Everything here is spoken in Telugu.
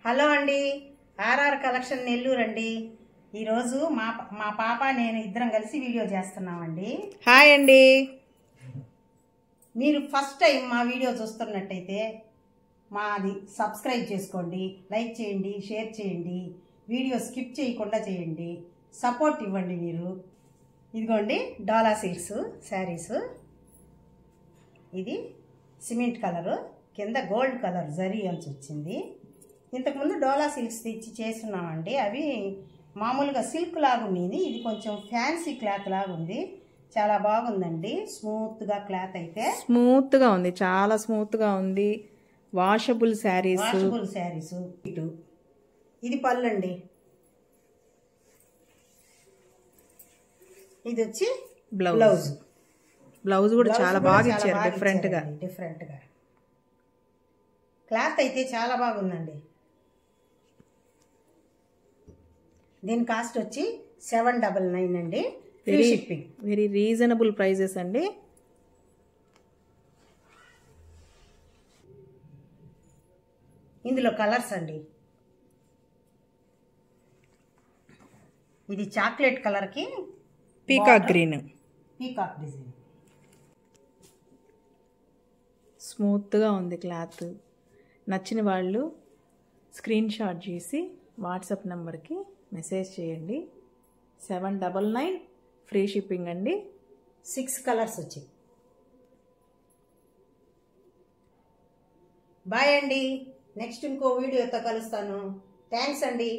హలో అండి, ఆర్ఆర్ కలెక్షన్ నెల్లూరు అండి. ఈరోజు మా పాప నేను ఇద్దరం కలిసి వీడియో చేస్తున్నామండి. హాయ్ అండి. మీరు ఫస్ట్ టైం మా వీడియో చూస్తున్నట్టయితే మాది సబ్స్క్రైబ్ చేసుకోండి, లైక్ చేయండి, షేర్ చేయండి, వీడియో స్కిప్ చేయకుండా చేయండి, సపోర్ట్ ఇవ్వండి. మీరు ఇదిగోండి డోలా సిల్క్స్ శారీస్. ఇది సిమెంట్ కలరు, కింద గోల్డ్ కలర్ జరీ అంచు వచ్చింది. ఇంతకుముందు డోలా సిల్క్స్ తెచ్చి చేస్తున్నామండి. అవి మామూలుగా సిల్క్ లాగా ఉండేది, ఇది కొంచెం ఫ్యాన్సీ క్లాత్ లాగా ఉంది. చాలా బాగుందండి, స్మూత్గా క్లాత్ అయితే స్మూత్గా ఉంది, చాలా స్మూత్గా ఉంది. వాషబుల్ శారీస్. ఇటు ఇది పళ్ళు అండి. ఇది వచ్చి బ్లౌజ్ కూడా చాలా బాగా ఇచ్చారు, డిఫరెంట్గా. క్లాత్ అయితే చాలా బాగుందండి. దీని కాస్ట్ వచ్చి 799 అండి. Free shipping, very reasonable prices అండి. ఇందులో కలర్స్ అండి. ఇది చాక్లెట్ కలర్కి పీకాక్ గ్రీన్, పీకాక్ డిజైన్. స్మూత్గా ఉంది క్లాత్. నచ్చిన వాళ్ళు స్క్రీన్ షాట్ చేసి వాట్సాప్ నెంబర్కి మెసేజ్ చేయండి. 799 ఫ్రీ షిప్పింగ్ అండి. 6 కలర్స్ వచ్చాయి. బాయ్ అండి, నెక్స్ట్ ఇంకో వీడియోతో కలుస్తాను. థ్యాంక్స్ అండి.